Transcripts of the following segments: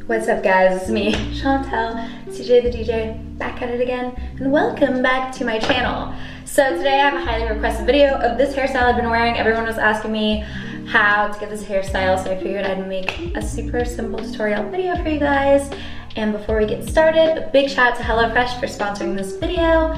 What's up guys, it's me, Chantel, CJ the DJ, back at it again, and welcome back to my channel. So today I have a highly requested video of this hairstyle I've been wearing. Everyone was asking me how to get this hairstyle, so I figured I'd make a super simple tutorial video for you guys. And before we get started, a big shout out to HelloFresh for sponsoring this video.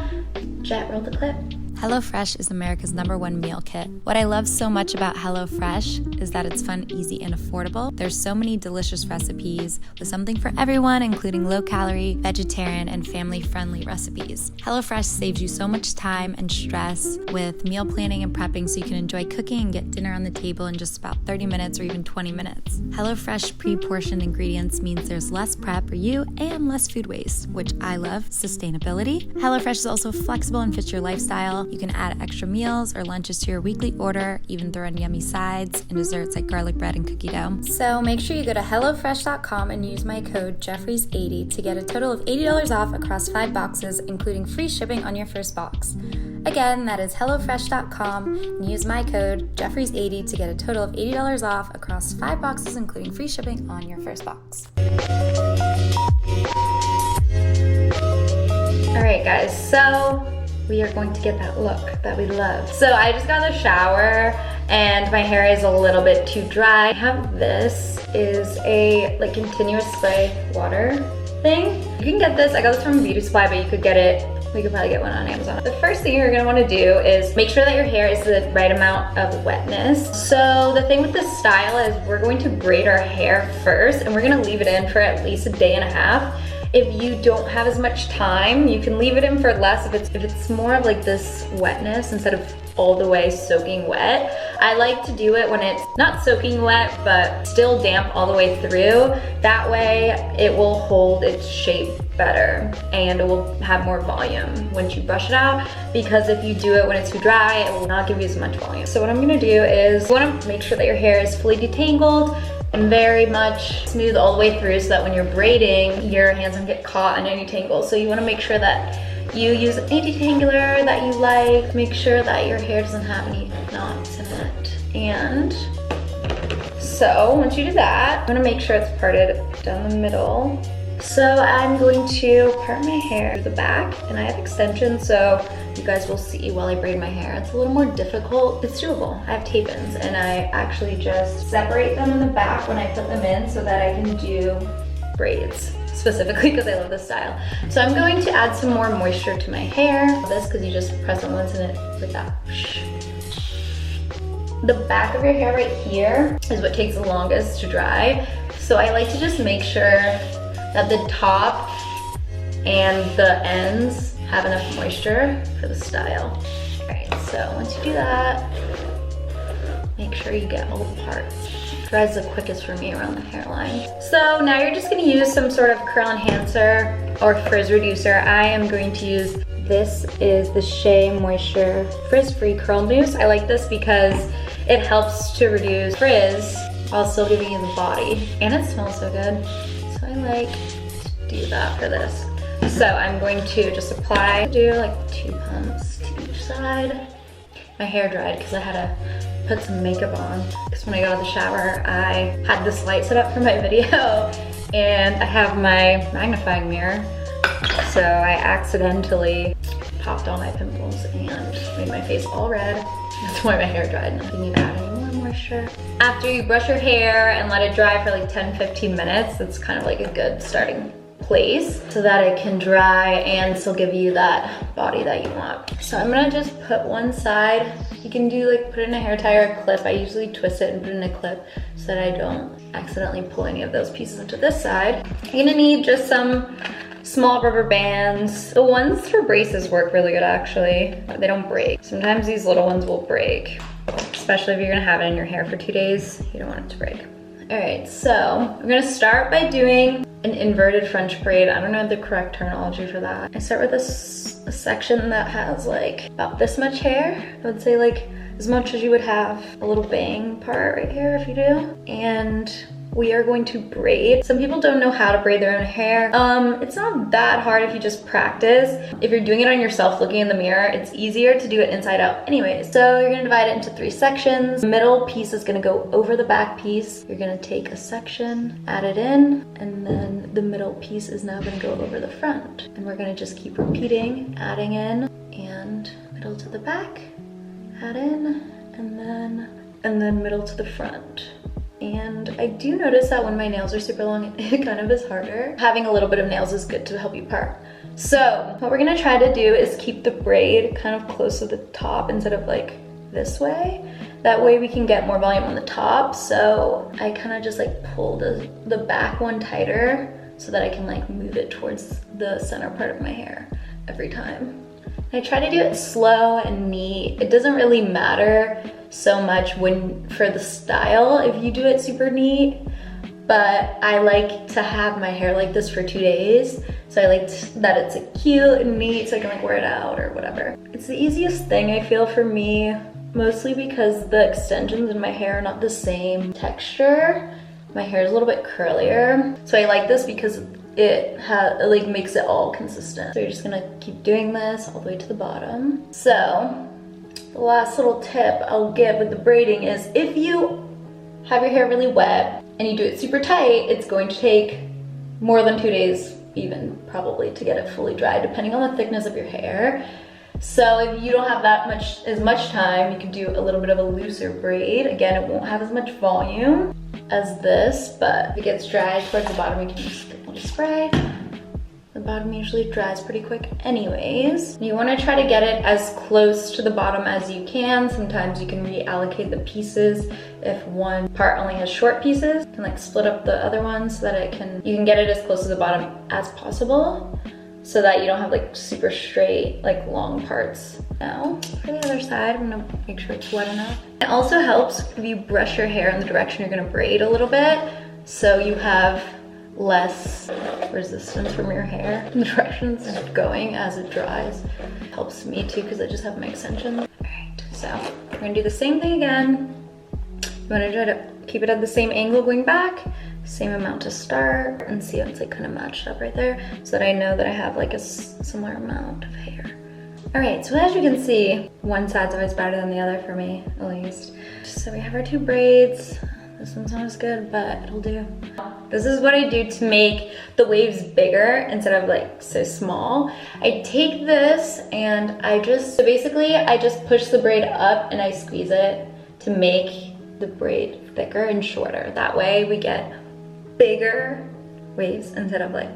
Jet, roll the clip. HelloFresh is America's #1 meal kit. What I love so much about HelloFresh is that it's fun, easy, and affordable. There's so many delicious recipes with something for everyone, including low-calorie, vegetarian, and family-friendly recipes. HelloFresh saves you so much time and stress with meal planning and prepping so you can enjoy cooking and get dinner on the table in just about 30 minutes or even 20 minutes. HelloFresh pre-portioned ingredients means there's less prep for you and less food waste, which I love. Sustainability. HelloFresh is also flexible and fits your lifestyle. You can add extra meals or lunches to your weekly order, even throw in yummy sides and desserts like garlic bread and cookie dough. So make sure you go to HelloFresh.com and use my code Jeffries80 to get a total of $80 off across 5 boxes, including free shipping on your first box. Again, that is HelloFresh.com and use my code Jeffries80 to get a total of $80 off across 5 boxes, including free shipping on your first box. Alright guys, so we are going to get that look that we love. So I just got out of the shower and my hair is a little bit too dry. I have this is a like continuous spray water thing. You can get this, I got this from Beauty Supply, but you could get it, we could probably get one on Amazon. The first thing you're gonna wanna do is make sure that your hair is the right amount of wetness. So the thing with this style is we're going to braid our hair first and we're gonna leave it in for at least a day and a half. If you don't have as much time, you can leave it in for less if it's more of like this wetness instead of all the way soaking wet. I like to do it when it's not soaking wet, but still damp all the way through. That way it will hold its shape better and it will have more volume once you brush it out, because if you do it when it's too dry, it will not give you as much volume. So what I'm gonna do is you wanna make sure that your hair is fully detangled and very much smooth all the way through so that when you're braiding, your hands don't get caught in any tangles. So you wanna make sure that you use a detangler that you like. Make sure that your hair doesn't have any knots in it. And so once you do that, I'm gonna make sure it's parted down the middle. So I'm going to part my hair to the back, and I have extensions, so you guys will see while I braid my hair. It's a little more difficult. It's doable. I have tape-ins, and I actually just separate them in the back when I put them in so that I can do braids, specifically because I love this style. So I'm going to add some more moisture to my hair. This, because you just press it once and it like that. The back of your hair right here is what takes the longest to dry. So I like to just make sure that the top and the ends have enough moisture for the style. All right, so once you do that, make sure you get all the parts. It dries the quickest for me around the hairline. So now you're just gonna use some sort of curl enhancer or frizz reducer. I am going to use, this is the Shea Moisture Frizz-Free Curl Mousse. I like this because it helps to reduce frizz while still giving you the body. And it smells so good. So I like to do that for this. So I'm going to just apply, do like 2 pumps to each side. My hair dried because I had to put some makeup on. Because when I got out of the shower, I had this light set up for my video and I have my magnifying mirror. So I accidentally popped all my pimples and made my face all red. That's why my hair dried. And I didn't even add any more moisture. After you brush your hair and let it dry for like 10-15 minutes, it's kind of like a good starting place so that it can dry and still give you that body that you want. So I'm gonna just put one side. You can do like put it in a hair tie or a clip. I usually twist it and put it in a clip so that I don't accidentally pull any of those pieces into this side. You're gonna need just some small rubber bands. The ones for braces work really good actually. They don't break. Sometimes these little ones will break, especially if you're gonna have it in your hair for 2 days. You don't want it to break. All right, so I'm gonna start by doing an inverted French braid. I don't know the correct terminology for that. I start with a section that has like about this much hair. I would say like as much as you would have a little bang part right here if you do. And we are going to braid. Some people don't know how to braid their own hair. It's not that hard if you just practice. If you're doing it on yourself looking in the mirror, it's easier to do it inside out anyways. So you're gonna divide it into 3 sections. The middle piece is gonna go over the back piece. You're gonna take a section, add it in, and then the middle piece is now gonna go over the front. And we're gonna just keep repeating, adding in, and middle to the back, add in, and then middle to the front. And I do notice that when my nails are super long, it kind of is harder. Having a little bit of nails is good to help you part. So what we're gonna try to do is keep the braid kind of close to the top instead of like this way. That way we can get more volume on the top. So I kind of just like pull the back one tighter so that I can like move it towards the center part of my hair every time. I try to do it slow and neat. It doesn't really matter so much for the style if you do it super neat, but I like to have my hair like this for 2 days. So I like that it's cute and neat so I can like wear it out or whatever. It's the easiest thing I feel for me, mostly because the extensions in my hair are not the same texture. My hair is a little bit curlier. So I like this because it like makes it all consistent. So you're just gonna keep doing this all the way to the bottom. So the last little tip I'll give with the braiding is if you have your hair really wet and you do it super tight, it's going to take more than 2 days even probably to get it fully dry, depending on the thickness of your hair. So if you don't have as much time, you can do a little bit of a looser braid. Again, it won't have as much volume as this, but if it gets dry towards the bottom, you can just get a little spray. The bottom usually dries pretty quick anyways. You want to try to get it as close to the bottom as you can. Sometimes you can reallocate the pieces. If one part only has short pieces, you can like split up the other ones so that you can get it as close to the bottom as possible so that you don't have like super straight, like long parts. Now, for the other side, I'm gonna make sure it's wet enough. It also helps if you brush your hair in the direction you're gonna braid a little bit, so you have less resistance from your hair in the direction it's going as it dries. Helps me too because I just have my extensions. All right, so we're gonna do the same thing again. You wanna try to keep it at the same angle going back, same amount to start, and see how it's like kind of matched up right there so that I know that I have like a similar amount of hair. All right, so as you can see, one side's always better than the other for me, at least. So we have our 2 braids. This one's not as good, but it'll do. This is what I do to make the waves bigger instead of like so small. I take this and I just push the braid up and I squeeze it to make the braid thicker and shorter. That way we get bigger waves instead of like,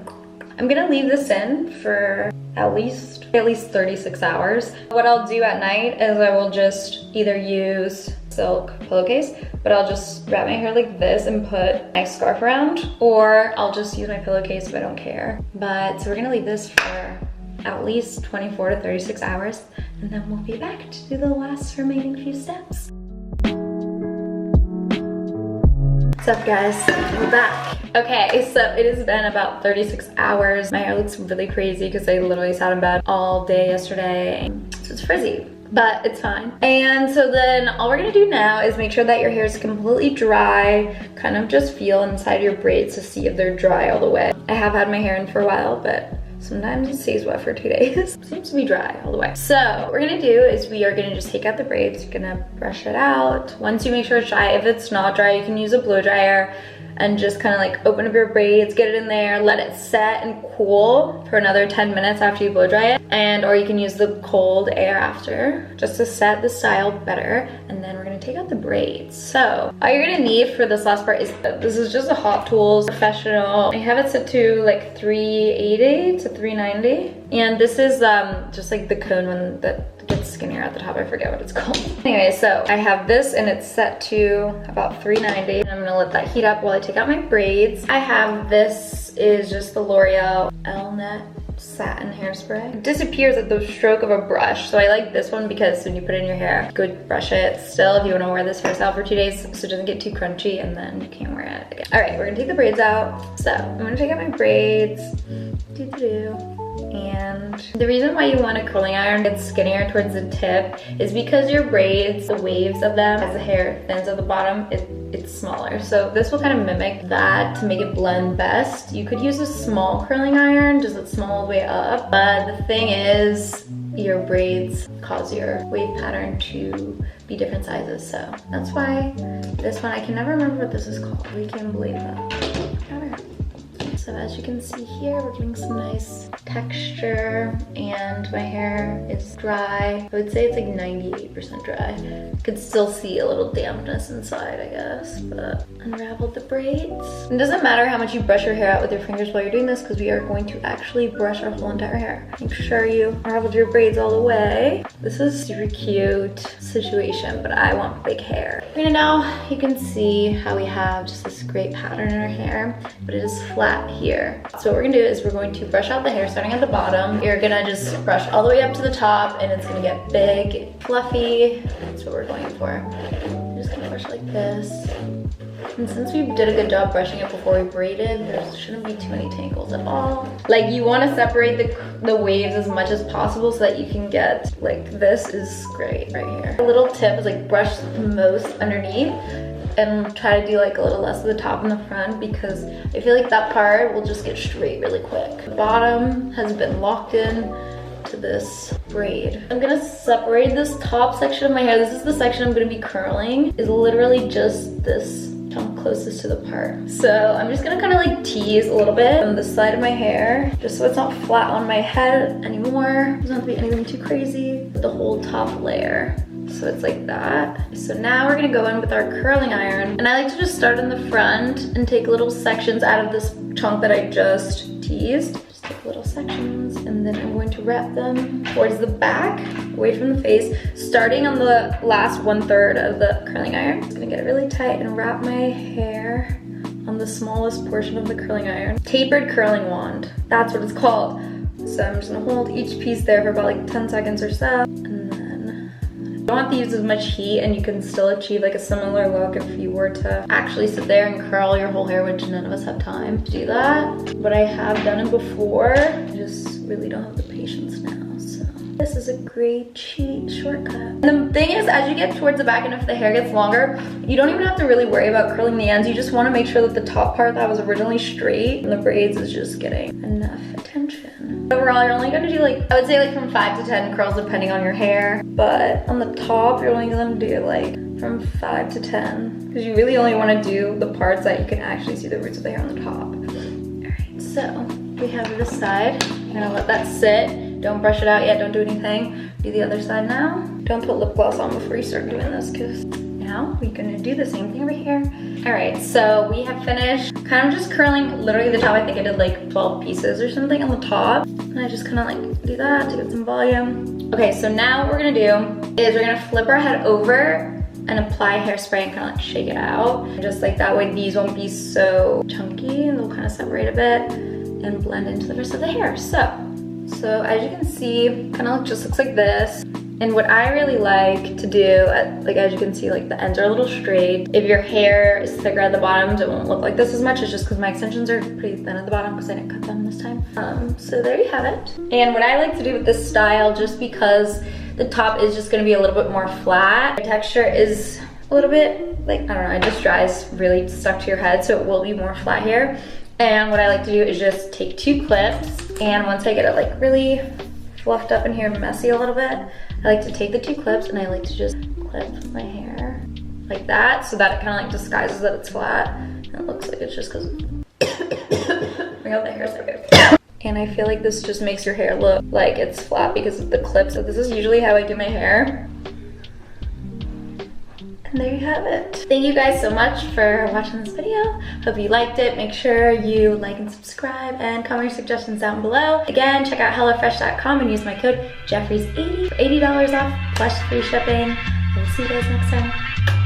I'm gonna leave this in for at least 36 hours. What I'll do at night is I will just either use silk pillowcase, but I'll just wrap my hair like this and put my scarf around, or I'll just use my pillowcase if I don't care. But so we're gonna leave this for at least 24 to 36 hours, and then we'll be back to do the last remaining few steps. What's up guys, we're back. Okay, so it has been about 36 hours. My hair looks really crazy because I literally sat in bed all day yesterday. So it's frizzy, but it's fine. And so then all we're gonna do now is make sure that your hair is completely dry. Kind of just feel inside your braids to see if they're dry all the way. I have had my hair in for a while, but sometimes it stays wet for 2 days. Seems to be dry all the way. So what we're gonna do is we are gonna just take out the braids. You're gonna brush it out. Once you make sure it's dry, if it's not dry, you can use a blow dryer and just kind of like open up your braids, get it in there, let it set and cool for another 10 minutes after you blow dry it. Or you can use the cold air after, just to set the style better. And then we're gonna take out the braids. So all you're gonna need for this last part is, this is just a Hot Tools Professional. I have it set to like 380 to 390. And this is just like the cone one that gets skinnier at the top. I forget what it's called. Anyway, so I have this and it's set to about 390. And I'm gonna let that heat up while I take out my braids. I have this is just the L'Oreal L-Net Satin Hairspray. It disappears at the stroke of a brush. So I like this one because when you put it in your hair, you could brush it still if you wanna wear this hairstyle for 2 days so it doesn't get too crunchy and then you can't wear it again. All right, we're gonna take the braids out. So I'm gonna take out my braids. And the reason why you want a curling iron that's skinnier towards the tip is because your braids, the waves of them, as the hair thins at the bottom, it's smaller. So this will kind of mimic that to make it blend best. You could use a small curling iron, just it's small all the way up. But the thing is, your braids cause your wave pattern to be different sizes. So that's why this one, I can never remember what this is called. We can believe that. So as you can see here, we're getting some nice texture and my hair is dry. I would say it's like 98% dry. You could still see a little dampness inside, I guess, but unraveled the braids. It doesn't matter how much you brush your hair out with your fingers while you're doing this because we are going to actually brush our whole entire hair. Make sure you unraveled your braids all the way. This is a super cute situation, but I want big hair. Right now, you can see how we have just this great pattern in our hair, but it is flat here. So what we're gonna do is we're going to brush out the hair starting at the bottom. You're gonna just brush all the way up to the top and it's gonna get big, fluffy. That's what we're going for. You're just gonna brush like this. And since we did a good job brushing it before we braided, there shouldn't be too many tangles at all. Like you want to separate the waves as much as possible so that you can get, like this is great right here. A little tip is like brush the most underneath and try to do like a little less of the top and the front because I feel like that part will just get straight really quick. The bottom has been locked in to this braid. I'm gonna separate this top section of my hair. This is the section I'm gonna be curling. Is literally just this chunk closest to the part. So I'm just gonna kind of like tease a little bit on the side of my hair just so it's not flat on my head anymore. It doesn't have to be anything too crazy with the whole top layer. So it's like that. So now we're gonna go in with our curling iron. And I like to just start in the front and take little sections out of this chunk that I just teased. Just take little sections and then I'm going to wrap them towards the back, away from the face, starting on the last 1/3 of the curling iron. I'm just gonna get it really tight and wrap my hair on the smallest portion of the curling iron. Tapered curling wand, that's what it's called. So I'm just gonna hold each piece there for about like 10 seconds or so. And then you don't have to use as much heat and you can still achieve like a similar look if you were to actually sit there and curl your whole hair, which none of us have time to do that. But I have done it before, I just really don't have the patience now. This is a great cheat shortcut. And the thing is, as you get towards the back and if the hair gets longer, you don't even have to really worry about curling the ends. You just want to make sure that the top part that was originally straight and the braids is just getting enough attention. Overall, you're only gonna do like, I would say like from 5 to 10 curls depending on your hair. But on the top, you're only gonna do like from 5 to 10. Because you really only want to do the parts that you can actually see the roots of the hair on the top. All right, so we have this side. I'm gonna let that sit. Don't brush it out yet, don't do anything. Do the other side now. Don't put lip gloss on before you start doing this because now we're gonna do the same thing over here. All right, so we have finished kind of just curling literally the top. I think I did like 12 pieces or something on the top. And I just kind of like do that to get some volume. Okay, so now what we're gonna do is we're gonna flip our head over and apply hairspray and kind of like shake it out. Just like that way these won't be so chunky and they'll kind of separate a bit and blend into the rest of the hair. So as you can see, kind of just looks like this. And what I really like to do, like as you can see, like the ends are a little straight. If your hair is thicker at the bottoms, it won't look like this as much. It's just because my extensions are pretty thin at the bottom because I didn't cut them this time. So there you have it. And what I like to do with this style, just because the top is just gonna be a little bit more flat, the texture is a little bit like, I don't know, it just dries really stuck to your head, so it will be more flat here. And what I like to do is just take 2 clips, and once I get it like really fluffed up in here, messy a little bit, I like to take the 2 clips and I like to just clip my hair like that so that it kind of like disguises that it's flat. And it looks like it's just because bring out the hair so good. And I feel like this just makes your hair look like it's flat because of the clips. So this is usually how I do my hair. And there you have it. Thank you guys so much for watching this video. Hope you liked it. Make sure you like and subscribe and comment your suggestions down below. Again, check out HelloFresh.com and use my code Jeffries80 for $80 off plus free shipping. I will see you guys next time.